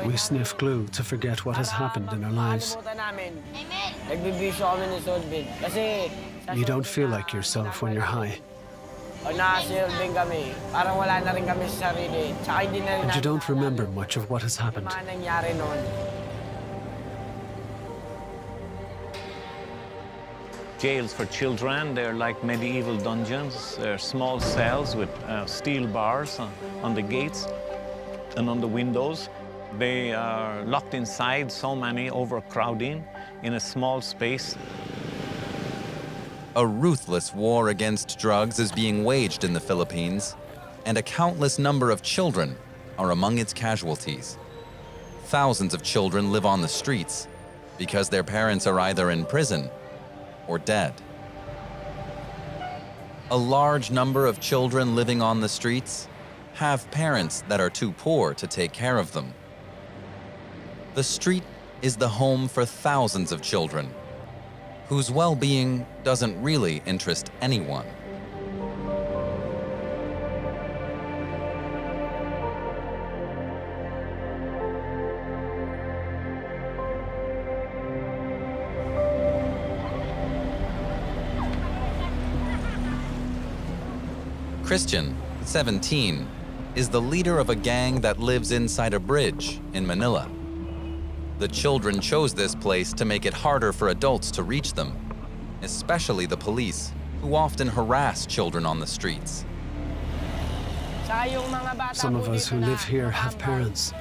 We sniff glue to forget what has happened in our lives. You don't feel like yourself when you're high. And you don't remember much of what has happened. Jails for children, they're like medieval dungeons. They're small cells with steel bars on the gates and on the windows. They are locked inside, so many, overcrowding in a small space. A ruthless war against drugs is being waged in the Philippines, and a countless number of children are among its casualties. Thousands of children live on the streets because their parents are either in prison or dead. A large number of children living on the streets have parents that are too poor to take care of them. The street is the home for thousands of children whose well-being doesn't really interest anyone. Christian, 17, is the leader of a gang that lives inside a bridge in Manila. The children chose this place to make it harder for adults to reach them, especially the police, who often harass children on the streets. Some of us who live here have parents,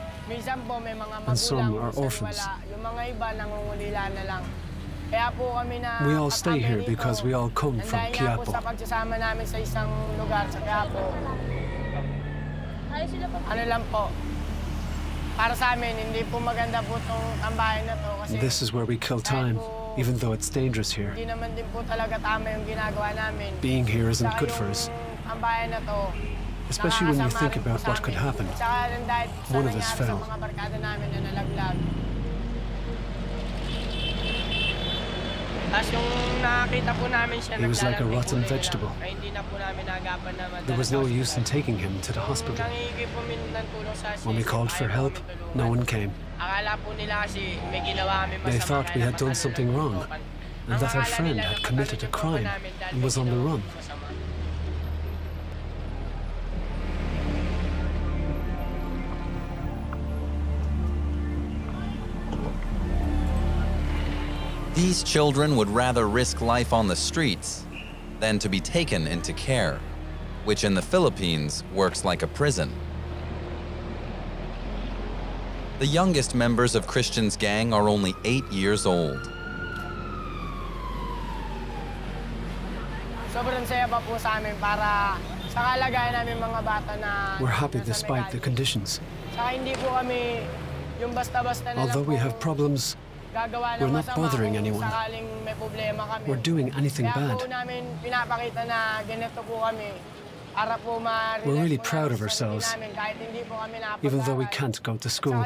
and some are orphans. We all stay here because we all come from Quiapo. This is where we kill time, even though it's dangerous here. Being here isn't good for us, especially when you think about what could happen. One of us fell. He was like a rotten vegetable. There was no use in taking him to the hospital. When we called for help, no one came. They thought we had done something wrong, and that our friend had committed a crime and was on the run. These children would rather risk life on the streets than to be taken into care, which in the Philippines works like a prison. The youngest members of Christian's gang are only 8 years old. We're happy despite the conditions. Although we have problems, we're not bothering anyone. We're doing anything bad. We're really proud of ourselves, even though we can't go to school.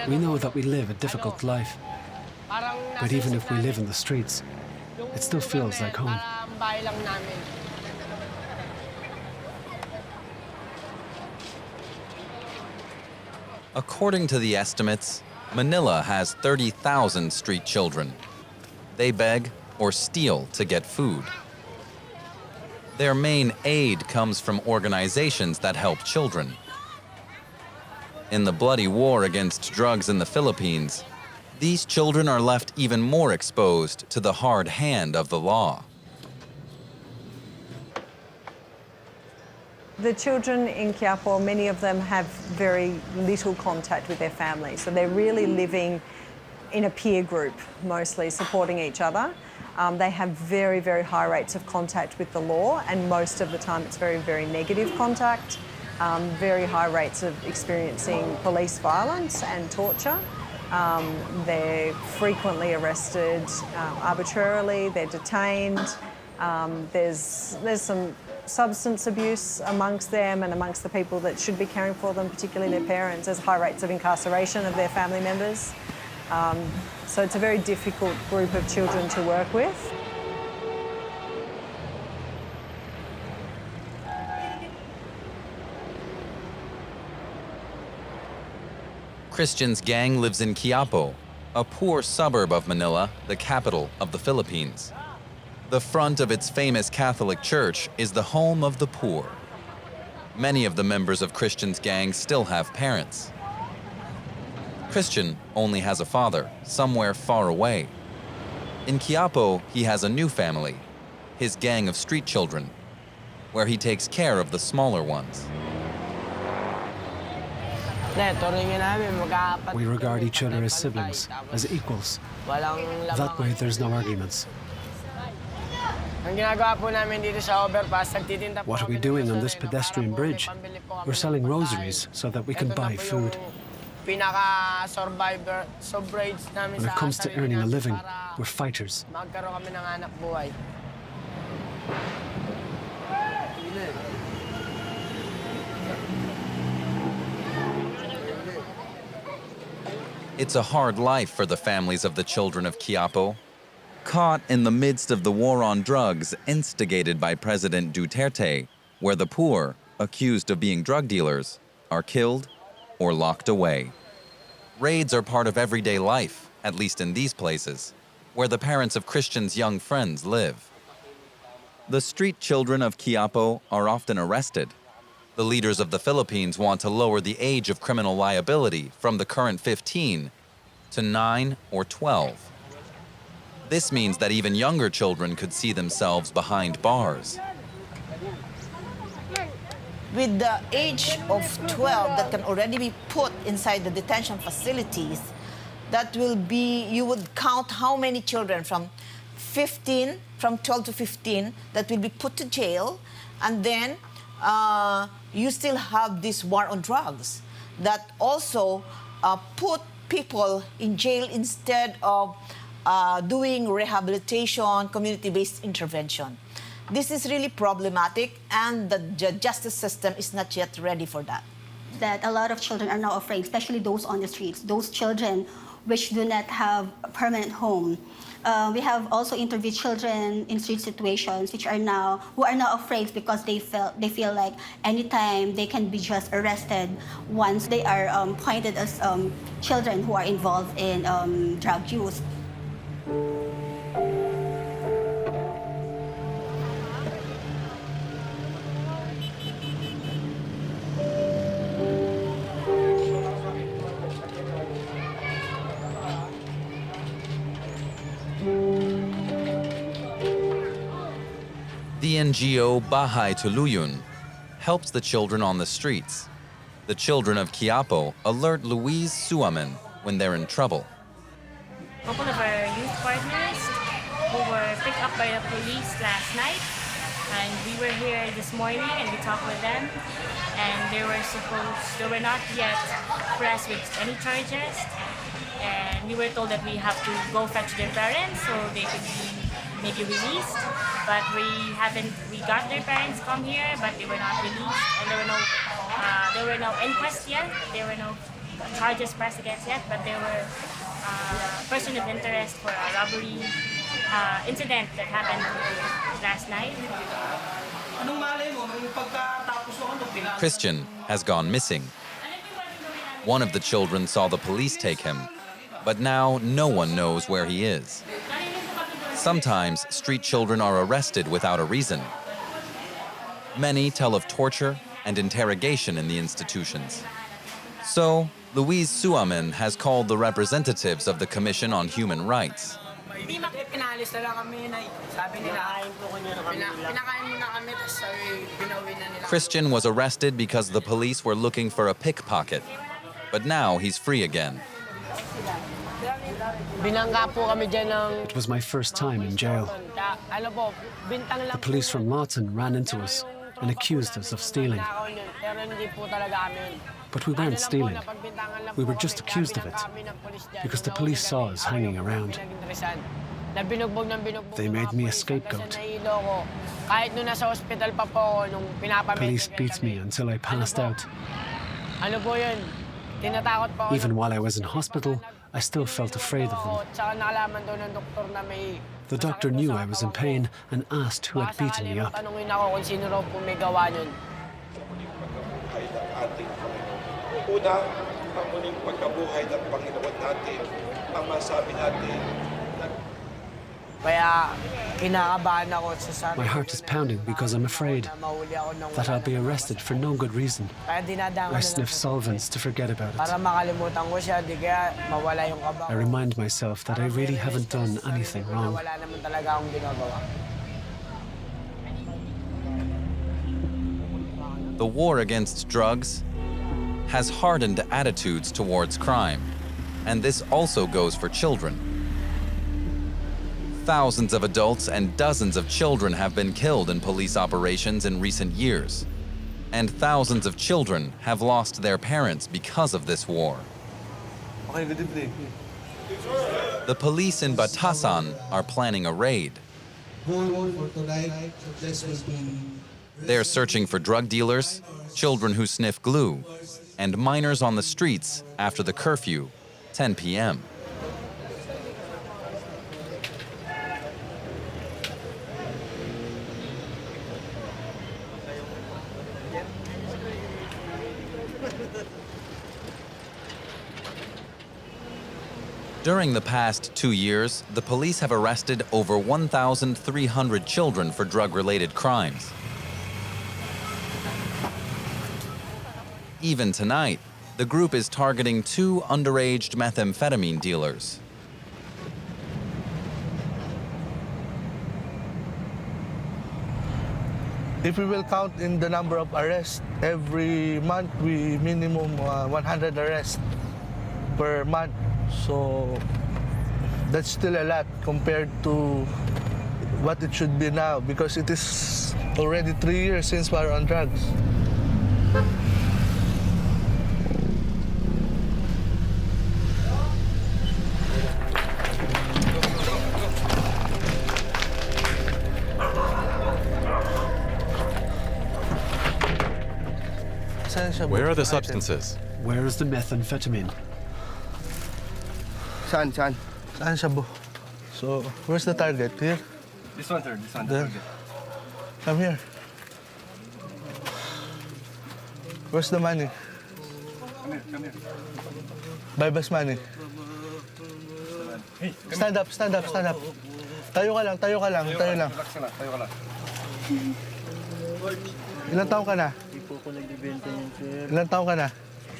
We know that we live a difficult life, but even if we live in the streets, it still feels like home. According to the estimates, Manila has 30,000 street children. They beg or steal to get food. Their main aid comes from organizations that help children. In the bloody war against drugs in the Philippines, these children are left even more exposed to the hard hand of the law. The children in Quiapo, many of them have very little contact with their families, so they're really living in a peer group, mostly supporting each other. They have very, very high rates of contact with the law, and most of the time it's very, very negative contact, very high rates of experiencing police violence and torture. They're frequently arrested arbitrarily, they're detained. There's some substance abuse amongst them and amongst the people that should be caring for them, particularly their parents. There's high rates of incarceration of their family members. So it's a very difficult group of children to work with. Christian's gang lives in Quiapo, a poor suburb of Manila, the capital of the Philippines. The front of its famous Catholic church is the home of the poor. Many of the members of Christian's gang still have parents. Christian only has a father, somewhere far away. In Quiapo, he has a new family, his gang of street children, where he takes care of the smaller ones. We regard each other as siblings, as equals. That way, there's no arguments. What are we doing on this pedestrian bridge? We're selling rosaries so that we can buy food. When it comes to earning a living, we're fighters. It's a hard life for the families of the children of Quiapo, caught in the midst of the war on drugs instigated by President Duterte, where the poor, accused of being drug dealers, are killed or locked away. Raids are part of everyday life, at least in these places, where the parents of Christian's young friends live. The street children of Quiapo are often arrested. The leaders of the Philippines want to lower the age of criminal liability from the current 15 to 9 or 12. This means that even younger children could see themselves behind bars. With the age of 12 that can already be put inside the detention facilities, that will be, you would count how many children from 12 to 15 that will be put to jail, and then you still have this war on drugs that also put people in jail instead of doing rehabilitation, community-based intervention. This is really problematic, and the justice system is not yet ready for that. That a lot of children are now afraid, especially those on the streets, those children which do not have a permanent home. We have also interviewed children in street situations who are now afraid because they feel like anytime they can be just arrested once they are pointed as children who are involved in drug use. The NGO Bahay Tuluyun helps the children on the streets. The children of Quiapo alert Louise Suamen when they're in trouble. A couple of our youth partners who were picked up by the police last night, and we were here this morning and we talked with them, and they were not yet pressed with any charges, and we were told that we have to go fetch their parents so they could be maybe released, but we got their parents come here, but they were not released, and there were no inquests yet, there were no charges pressed against yet, but there were person of interest for a robbery incident that happened last night. Christian has gone missing. One of the children saw the police take him, but now no one knows where he is. Sometimes street children are arrested without a reason. Many tell of torture and interrogation in the institutions. So, Louise Suamen has called the representatives of the Commission on Human Rights. Christian was arrested because the police were looking for a pickpocket, but now he's free again. It was my first time in jail. The police from Lawton ran into us and accused us of stealing. But we weren't stealing. We were just accused of it because the police saw us hanging around. They made me a scapegoat. Police beat me until I passed out. Even while I was in hospital, I still felt afraid of them. The doctor knew I was in pain and asked who had beaten me up. sa muling pagkabuhay ng ating Panginoon. Una, ang muling pagkabuhay ng Panginoon natin, ang masabi natin na Kaya kinakabahan ako sa sarili My heart is pounding because I'm afraid na mahuli ako ng that I'll be arrested for no good reason. Kaya dinadaan I ko na sniff solvents to forget about para it. makalimutan ko siya, di kaya mawala yung kaba. I remind myself that I really haven't done anything wrong. Wala naman talaga akong ginagawa. The war against drugs has hardened attitudes towards crime, and this also goes for children. Thousands of adults and dozens of children have been killed in police operations in recent years, and thousands of children have lost their parents because of this war. Okay, good evening. The police in Batasan are planning a raid. Goal for tonight, this will be They're searching for drug dealers, children who sniff glue, and minors on the streets after the curfew, 10 p.m. During the past 2 years, the police have arrested over 1,300 children for drug-related crimes. Even tonight, the group is targeting 2 underage methamphetamine dealers. If we will count in the number of arrests, every month we minimum 100 arrests per month. So that's still a lot compared to what it should be now because it is already 3 years since we are on drugs. Where are the substances? Where is the methamphetamine? Saan? Saan siya, bo? So, where's the target? Here? This one, sir. This one, the There. target. Come here. Where's the money? Come here, come here. Buy-bus money. Hey, Stand up, stand up, stand up. Tayo ka lang, tayo ka lang, tayo lang. relax ka lang, tayo ka lang. Ilan taong ka na? Hindi po ako nagbibenta niyan, sir. Ilan taong ka na?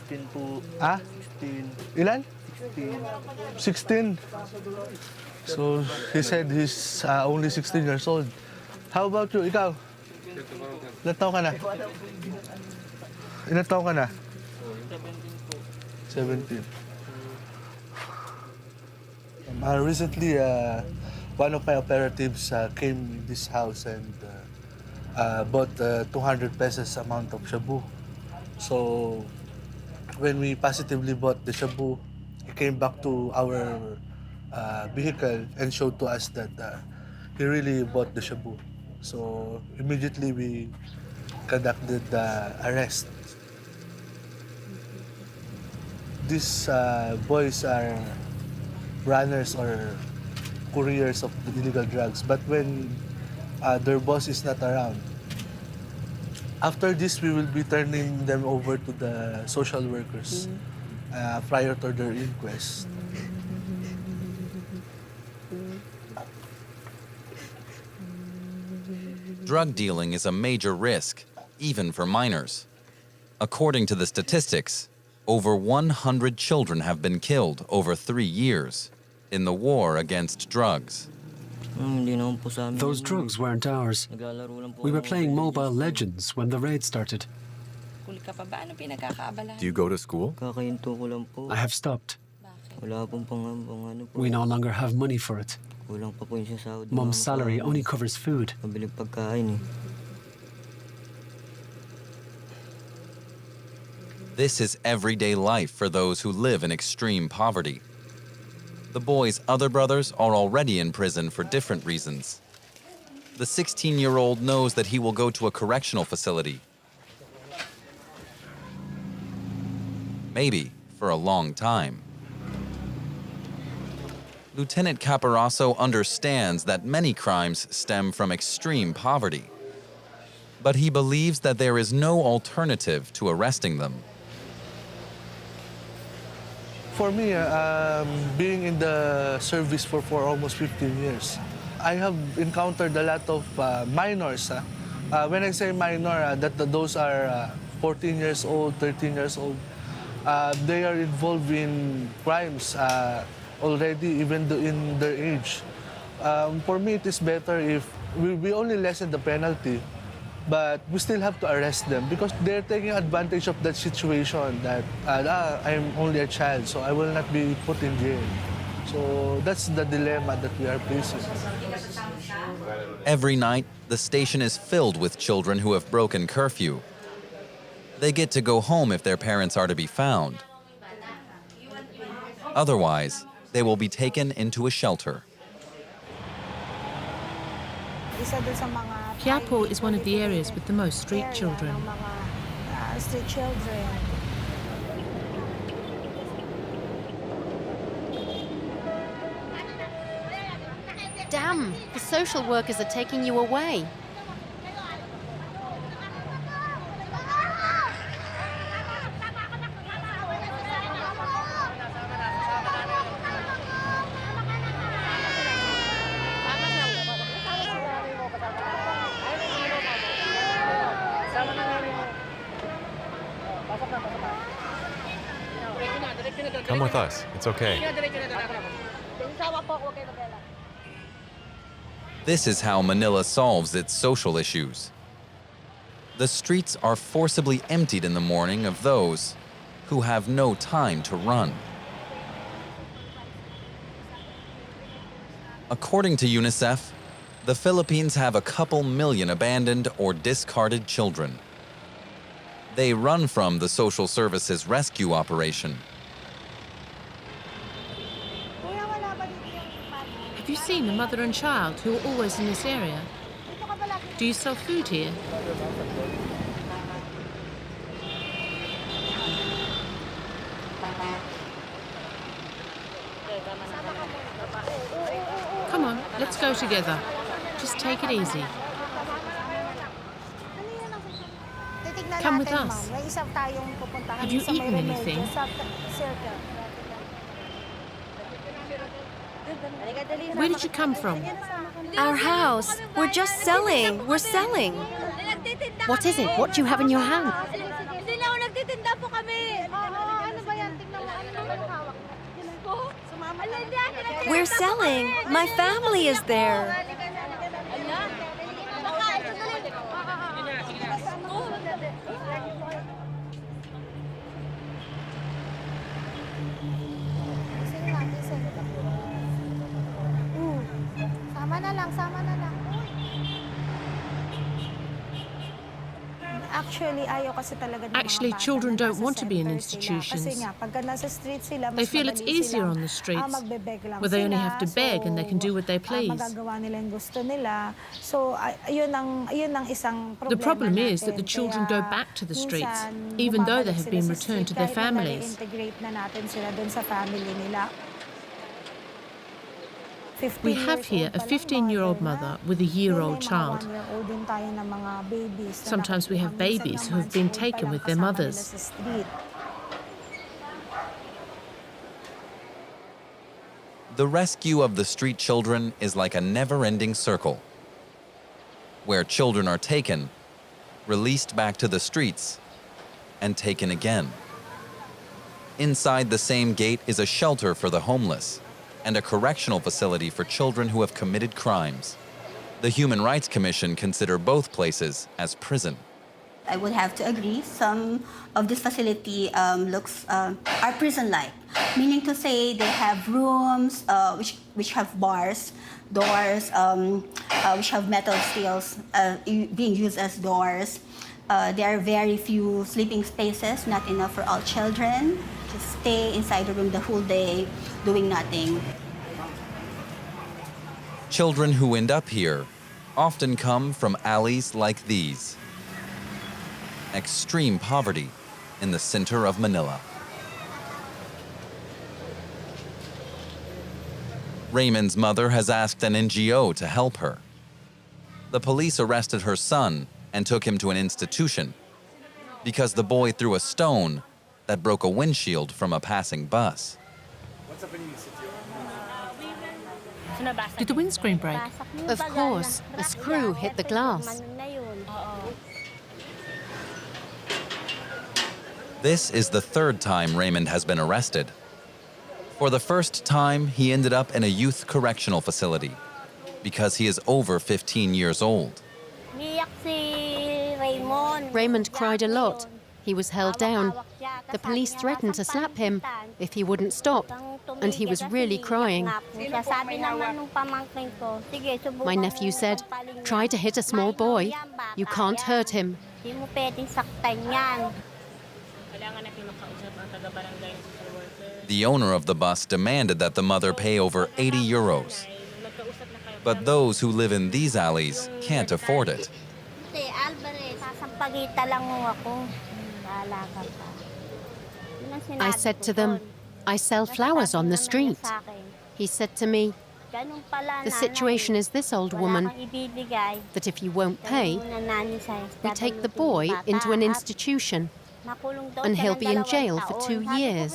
16 po. Ha? 16. Ilan? 16. 16. So, he said he's only 16 years old. How about you? Ikaw? Ilan taong ka na? Ilan taong ka na? 17. Recently, one of my operatives came in this house and bought 200 pesos amount of shabu. So, when we positively bought the shabu, he came back to our vehicle and showed to us that he really bought the shabu. So, immediately we conducted the arrest. These boys are runners or couriers of the illegal drugs. But when their boss is not around, after this, we will be turning them over to the social workers prior to their inquest. Drug dealing is a major risk, even for minors. According to the statistics, over 100 children have been killed over 3 years in the war against drugs. Those drugs weren't ours. We were playing Mobile Legends when the raid started. Do you go to school? I have stopped. We no longer have money for it. Mom's salary only covers food. This is everyday life for those who live in extreme poverty. The boy's other brothers are already in prison for different reasons. The 16-year-old knows that he will go to a correctional facility. Maybe for a long time. Lieutenant Caparaso understands that many crimes stem from extreme poverty. but he believes that there is no alternative to arresting them. For me, being in the service for almost 15 years, I have encountered a lot of minors. When I say minor, those are 14 years old, 13 years old. They are involved in crimes already, even in their age. For me, it is better if we only lessen the penalty, but we still have to arrest them because they're taking advantage of that situation that I'm only a child, so I will not be put in jail. So that's the dilemma that we are facing. Every night, the station is filled with children who have broken curfew. They get to go home if their parents are to be found. Otherwise, they will be taken into a shelter. Quiapo is one of the areas with the most street children. Damn, the social workers are taking you away. Come with us. It's okay. This is how Manila solves its social issues. The streets are forcibly emptied in the morning of those who have no time to run. According to UNICEF, the Philippines have a couple million abandoned or discarded children. They run from the social services rescue operation. Have you seen a mother and child who are always in this area? Do you sell food here? Come on, let's go together. Just take it easy. Come with us. Have you eaten anything? Where did you come from? Our house. We're just selling. We're selling. What is it? What do you have in your hand? We're selling. My family is there. Actually, children don't want to be in institutions. They feel it's easier on the streets, where they only have to beg and they can do what they please. The problem is that the children go back to the streets, even though they have been returned to their families. We have here a 15-year-old mother with a year-old child. Sometimes we have babies who have been taken with their mothers. The rescue of the street children is like a never-ending circle, where children are taken, released back to the streets, and taken again. Inside the same gate is a shelter for the homeless and a correctional facility for children who have committed crimes. The Human Rights Commission consider both places as prison. I would have to agree. Some of this facility are prison-like, meaning to say they have rooms which have bars, doors, which have metal steels being used as doors. There are very few sleeping spaces, not enough for all children. Just stay inside the room the whole day, doing nothing. Children who end up here often come from alleys like these. Extreme poverty in the center of Manila. Raymond's mother has asked an NGO to help her. The police arrested her son and took him to an institution because the boy threw a stone that broke a windshield from a passing bus. Did the windscreen break? Of course, a screw hit the glass. This is the third time Raymond has been arrested. For the first time, he ended up in a youth correctional facility because he is over 15 years old. Raymond cried a lot. He was held down. The police threatened to slap him if he wouldn't stop, and he was really crying. My nephew said, "Try to hit a small boy. You can't hurt him." The owner of the bus demanded that the mother pay over 80 euros. But those who live in these alleys can't afford it. I said to them, "I sell flowers on the street." He said to me, "The situation is this, old woman, that if you won't pay, we take the boy into an institution and he'll be in jail for 2 years."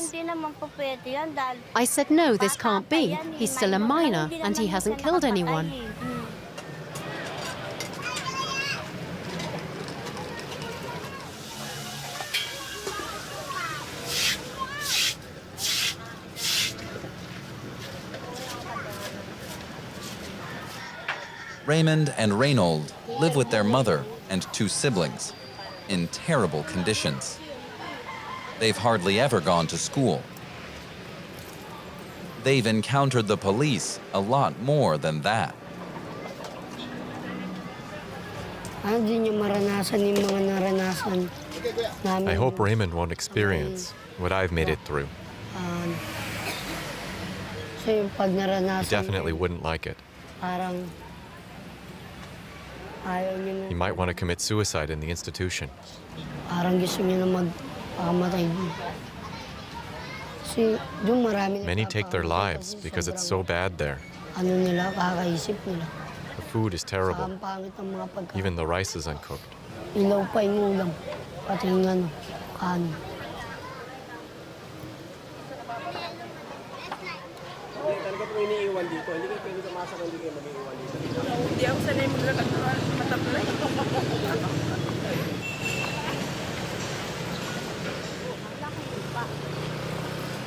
I said, "No, this can't be. He's still a minor and he hasn't killed anyone." Raymond and Reynold live with their mother and 2 siblings in terrible conditions. They've hardly ever gone to school. They've encountered the police a lot more than that. I hope Raymond won't experience what I've made it through. He definitely wouldn't like it. He might want to commit suicide in the institution. Many take their lives because it's so bad there. The food is terrible. Even the rice is uncooked.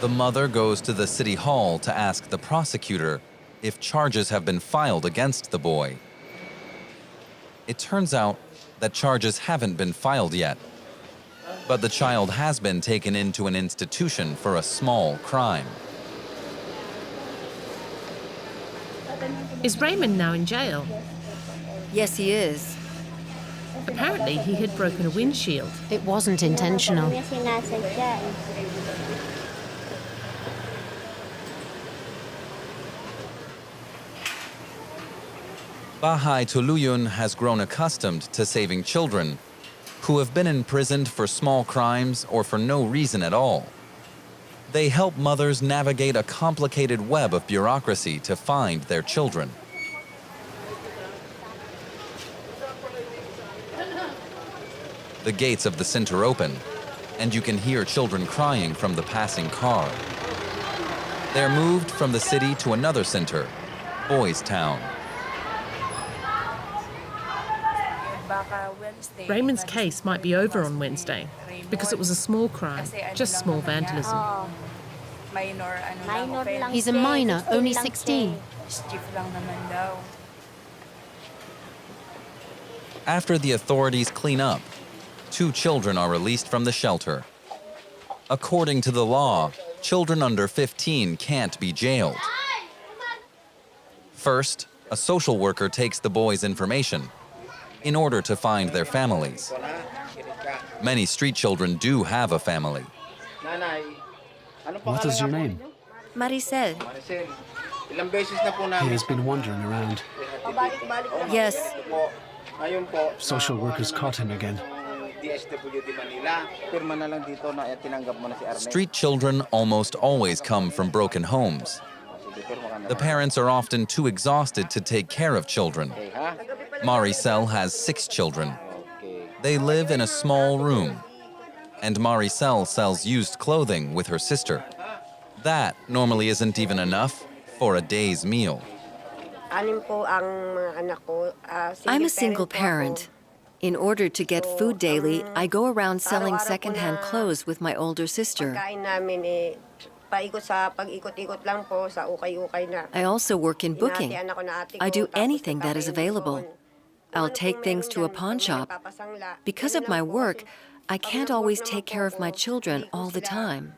The mother goes to the city hall to ask the prosecutor if charges have been filed against the boy. It turns out that charges haven't been filed yet, but the child has been taken into an institution for a small crime. Is Raymond now in jail? Yes, he is. Apparently, he had broken a windshield. It wasn't intentional. Bahay Tuluyun has grown accustomed to saving children who have been imprisoned for small crimes or for no reason at all. They help mothers navigate a complicated web of bureaucracy to find their children. The gates of the center open, and you can hear children crying from the passing car. They're moved from the city to another center, Boys Town. Raymond's case might be over on Wednesday because it was a small crime, just small vandalism. He's a minor, only 16. After the authorities clean up, 2 children are released from the shelter. According to the law, children under 15 can't be jailed. First, a social worker takes the boys' information in order to find their families. Many street children do have a family. What is your name? Maricel. He has been wandering around. Yes. Social workers caught him again. Street children almost always come from broken homes. The parents are often too exhausted to take care of children. Maricel has 6 children. They live in a small room, and Maricel sells used clothing with her sister. That normally isn't even enough for a day's meal. I'm a single parent. In order to get food daily, I go around selling secondhand clothes with my older sister. I also work in booking. I do anything that is available. I'll take things to a pawn shop. Because of my work, I can't always take care of my children all the time.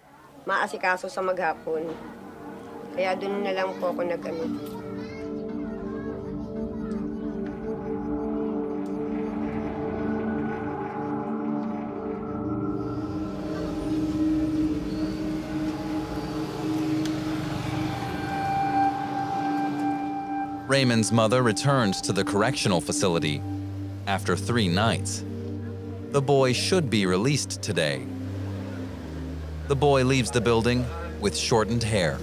Raymond's mother returned to the correctional facility after 3 nights. The boy should be released today. The boy leaves the building with shortened hair.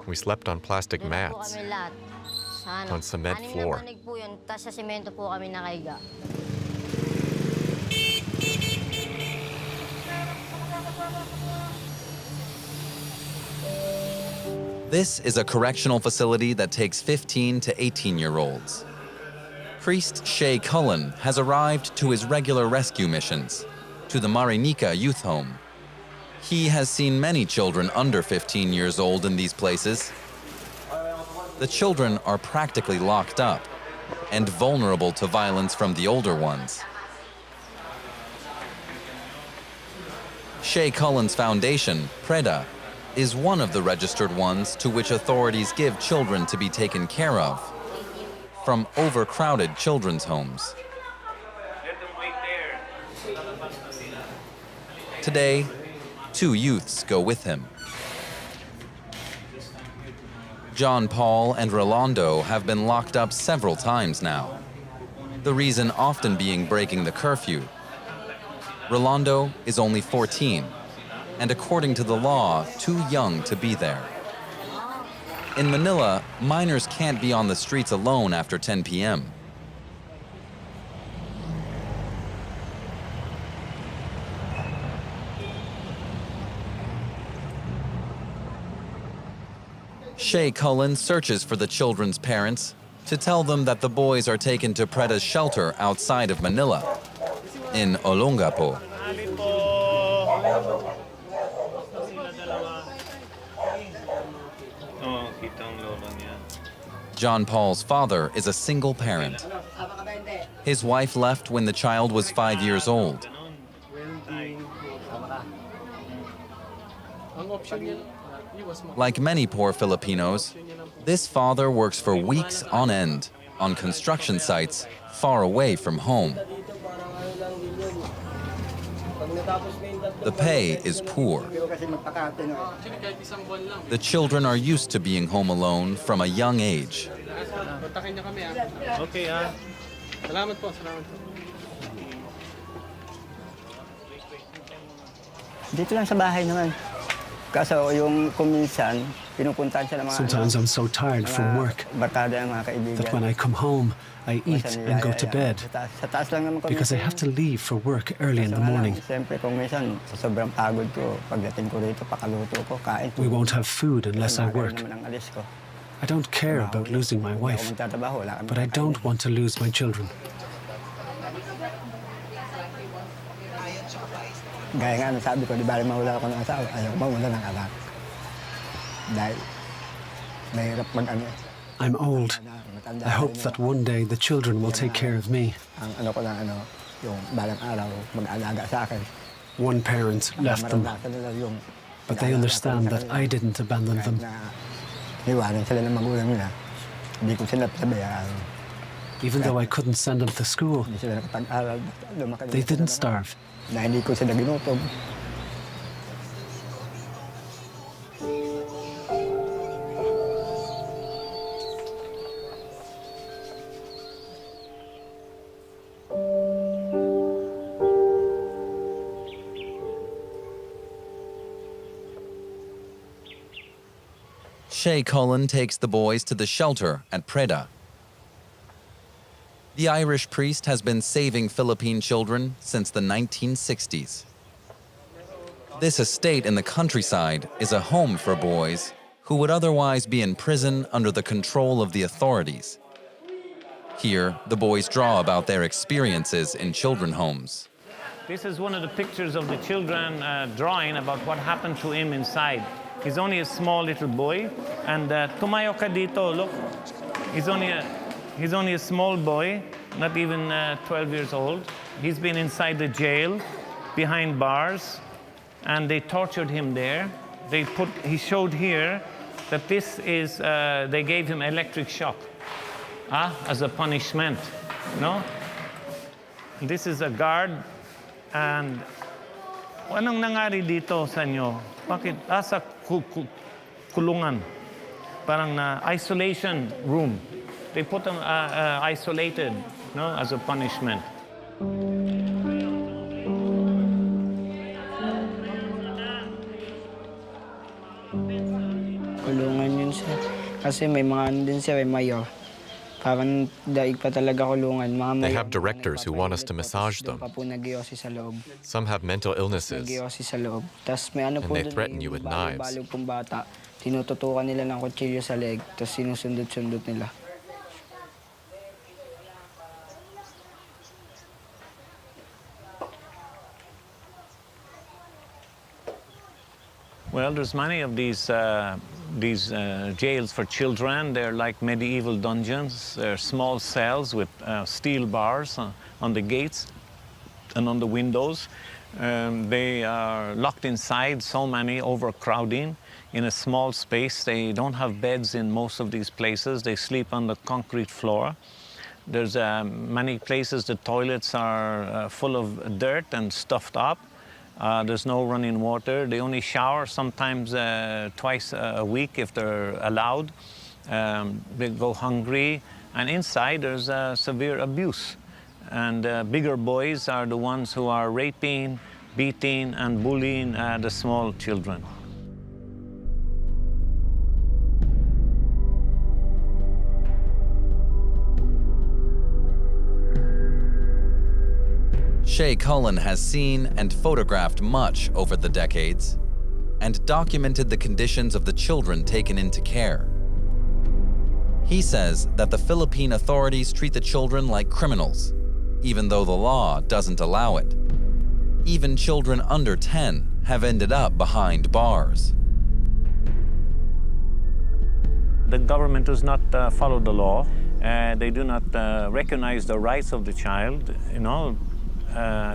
We slept on plastic mats, on cement floor. This is a correctional facility that takes 15 to 18-year-olds. Priest Shay Cullen has arrived to his regular rescue missions, to the Marinica Youth Home. He has seen many children under 15 years old in these places. The children are practically locked up and vulnerable to violence from the older ones. Shay Cullen's foundation, PREDA, is one of the registered ones to which authorities give children to be taken care of from overcrowded children's homes. Today, 2 youths go with him. John Paul and Rolando have been locked up several times now, the reason often being breaking the curfew. Rolando is only 14, and according to the law, too young to be there. In Manila, minors can't be on the streets alone after 10 p.m. Shay Cullen searches for the children's parents to tell them that the boys are taken to PREDA's shelter outside of Manila, in Olongapo. John Paul's father is a single parent. His wife left when the child was 5 years old. Like many poor Filipinos, this father works for weeks on end on construction sites far away from home. The pay is poor. The children are used to being home alone from a young age. Dito lang sa bahay naman. Kaso yung kuminsan, pinupuntahan siya ng mga Sometimes I'm so tired from work barkada ng mga kaibigan. that when I come home, I eat and go to bed Sa taas lang naman kami. because I have to leave for work early in the morning. Siyempre kung minsan, sa sobrang pagod ko, pagdating ko rito, pakaluto ko, kain. We won't have food unless I work. Naman ang alis ko. I don't care about losing my wife, but I don't want to lose my children. Gaya nga, sabi ko, di ba mawala ako ng asawa, ayaw ko mawala ng anak. Dahil mahirap mag-ano. I'm old. I hope that one day the children will take care of me. Ang ano ko lang, yung balang araw, mag-aalaga sa akin. One parent left them, but they understand that I didn't abandon them. Iwanan sila ng magulang nila. Hindi ko sila pabayaan. Even though I couldn't send them to school, Hindi sila nakapag-aral. they didn't starve. Na hindi ko sila ginutom. Shay Cullen takes the boys to the shelter at PREDA. The Irish priest has been saving Philippine children since the 1960s. This estate in the countryside is a home for boys who would otherwise be in prison under the control of the authorities. Here, the boys draw about their experiences in children's homes. This is one of the pictures of the children drawing about what happened to him inside. He's only a small little boy, and tumayo ka dito, look. He's only a small boy, not even 12 years old. He's been inside the jail, behind bars, and they tortured him there. He showed here that this is, they gave him electric shock as a punishment, no? This is a guard, and anong nangyari dito sa inyo? Bakit? Sa kulungan. Parang na isolation room. They put them isolated, no, as a punishment. Kulungan yun siya. Kasi may mga ano din siya, may mayor. Parang daig pa talaga kulungan. They have directors who want us to massage them. Some have mental illnesses, and they threaten you with knives. Tinututukan nila ng kutsilyo sa leg, tapos sinusundot-sundot nila. Well, there's many of these jails for children. They're like medieval dungeons. They're small cells with steel bars on the gates and on the windows. They are locked inside, so many, overcrowding in a small space. They don't have beds in most of these places. They sleep on the concrete floor. There's many places the toilets are full of dirt and stuffed up. There's no running water. They only shower sometimes twice a week if they're allowed. They go hungry. And inside there's severe abuse. And bigger boys are the ones who are raping, beating, and bullying the small children. Shay Cullen has seen and photographed much over the decades and documented the conditions of the children taken into care. He says that the Philippine authorities treat the children like criminals, even though the law doesn't allow it. Even children under 10 have ended up behind bars. The government does not follow the law. They do not recognize the rights of the child, you know.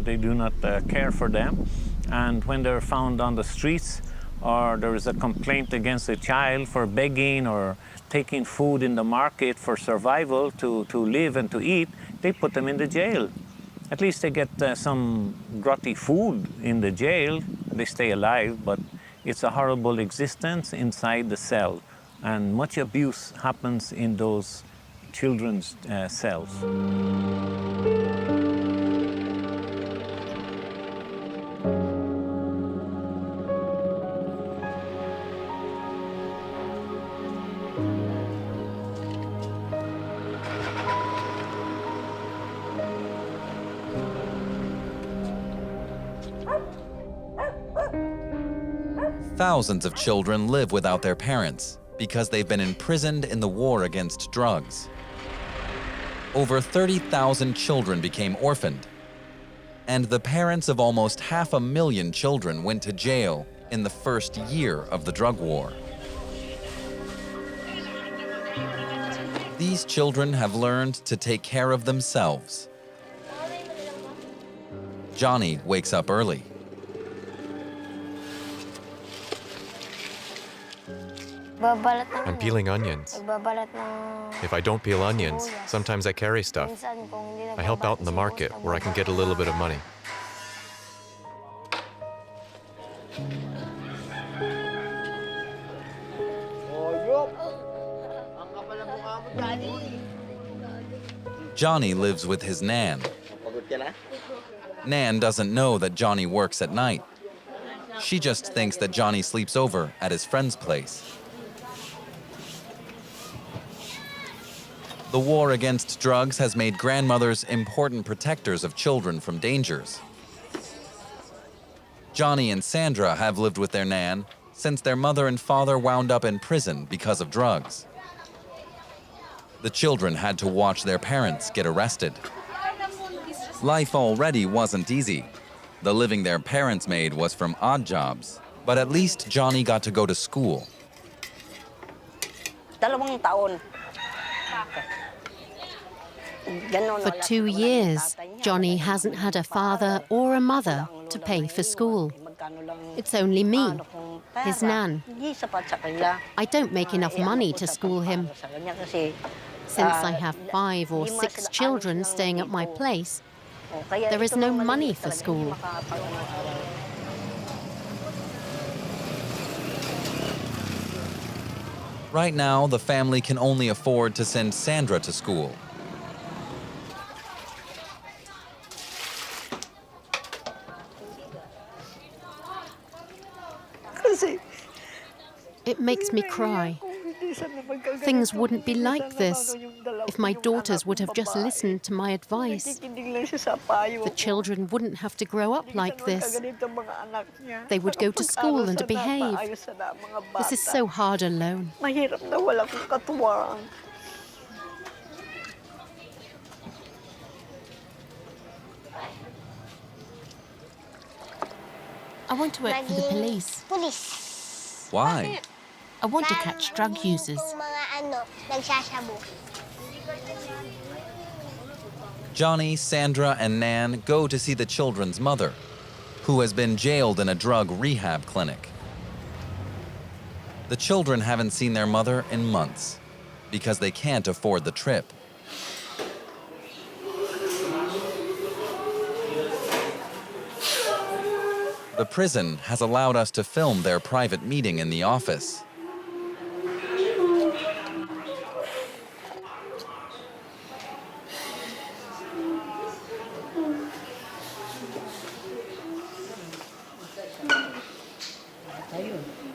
They do not care for them. And when they're found on the streets or there is a complaint against a child for begging or taking food in the market for survival to live and to eat, they put them in the jail. At least they get some grotty food in the jail. They stay alive, but it's a horrible existence inside the cell. And much abuse happens in those children's cells. Thousands of children live without their parents because they've been imprisoned in the war against drugs. Over 30,000 children became orphaned, and the parents of almost 500,000 children went to jail in the first year of the drug war. These children have learned to take care of themselves. Johnny wakes up early. I'm peeling onions. If I don't peel onions, sometimes I carry stuff. I help out in the market where I can get a little bit of money. Johnny lives with his Nan. Nan doesn't know that Johnny works at night. She just thinks that Johnny sleeps over at his friend's place. The war against drugs has made grandmothers important protectors of children from dangers. Johnny and Sandra have lived with their Nan since their mother and father wound up in prison because of drugs. The children had to watch their parents get arrested. Life already wasn't easy. The living their parents made was from odd jobs, but at least Johnny got to go to school. For 2 years, Johnny hasn't had a father or a mother to pay for school. It's only me, his Nan. I don't make enough money to school him. Since I have 5 or 6 children staying at my place, there is no money for school. Right now, the family can only afford to send Sandra to school. It makes me cry. Things wouldn't be like this if my daughters would have just listened to my advice. The children wouldn't have to grow up like this. They would go to school and behave. This is so hard alone. I want to work for the police. Why? I want to catch drug users. Johnny, Sandra, and Nan go to see the children's mother, who has been jailed in a drug rehab clinic. The children haven't seen their mother in months because they can't afford the trip. The prison has allowed us to film their private meeting in the office.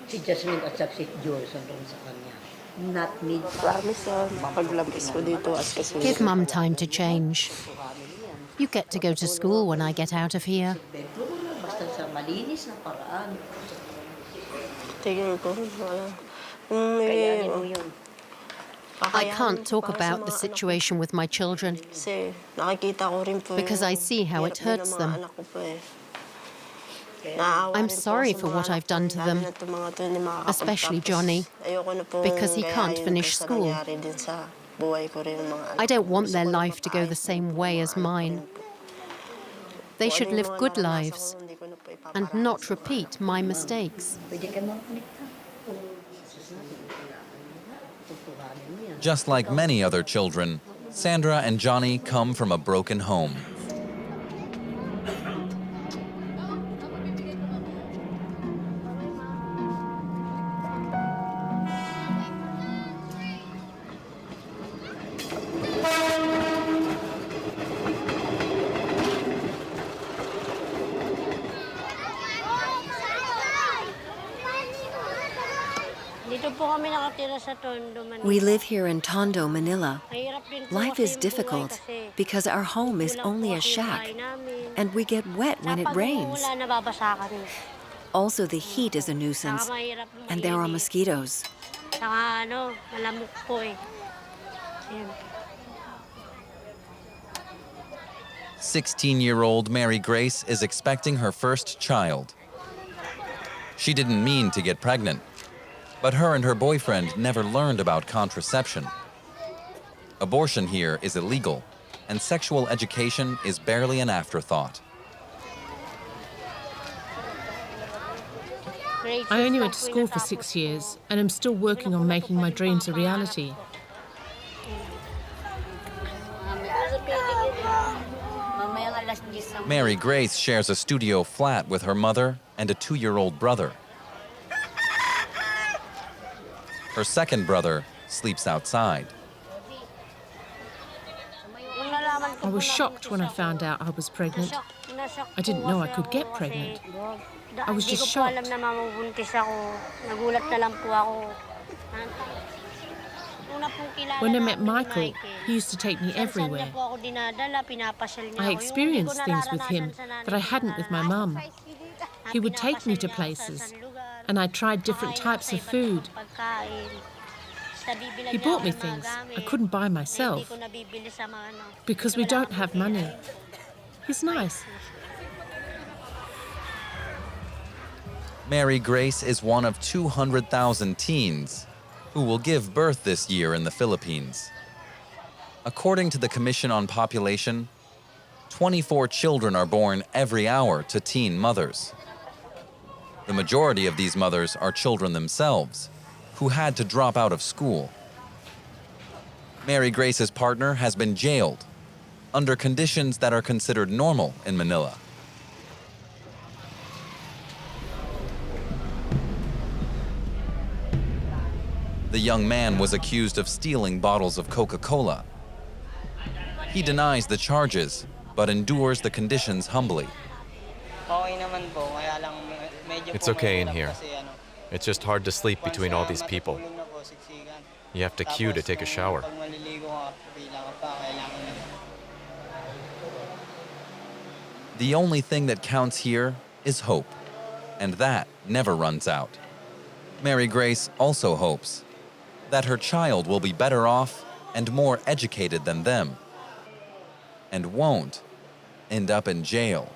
Si Jasmine at si Joyce doon sa kanya. Not need. Give Mum time to change. You get to go to school when I get out of here. I can't talk about the situation with my children because I see how it hurts them. I'm sorry for what I've done to them, especially Johnny, because he can't finish school. I don't want their life to go the same way as mine. They should live good lives and not repeat my mistakes. Just like many other children, Sandra and Johnny come from a broken home. We live here in Tondo, Manila. Life is difficult because our home is only a shack and we get wet when it rains. Also, the heat is a nuisance and there are mosquitoes. 16-year-old Mary Grace is expecting her first child. She didn't mean to get pregnant, but her and her boyfriend never learned about contraception. Abortion here is illegal, and sexual education is barely an afterthought. I only went to school for 6 years and am still working on making my dreams a reality. Mary Grace shares a studio flat with her mother and a 2-year-old brother. Her second brother sleeps outside. I was shocked when I found out I was pregnant. I didn't know I could get pregnant. I was just shocked. When I met Michael, He used to take me everywhere. I experienced things with him that I hadn't with my mum. He would take me to places, and I tried different types of food. He bought me things I couldn't buy myself because we don't have money. He's nice. Mary Grace is one of 200,000 teens who will give birth this year in the Philippines. According to the Commission on Population, 24 children are born every hour to teen mothers. The majority of these mothers are children themselves, who had to drop out of school. Mary Grace's partner has been jailed under conditions that are considered normal in Manila. The young man was accused of stealing bottles of Coca-Cola. He denies the charges, but endures the conditions humbly. It's okay in here. It's just hard to sleep between all these people. You have to queue to take a shower. The only thing that counts here is hope, and that never runs out. Mary Grace also hopes that her child will be better off and more educated than them, and won't end up in jail.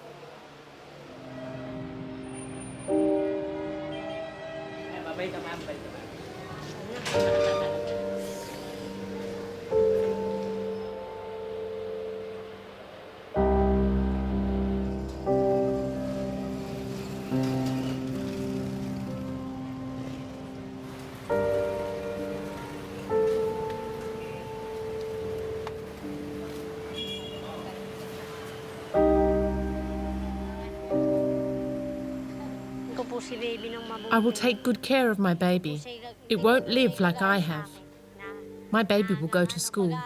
I will take good care of my baby. It won't live like I have. My baby will go to school.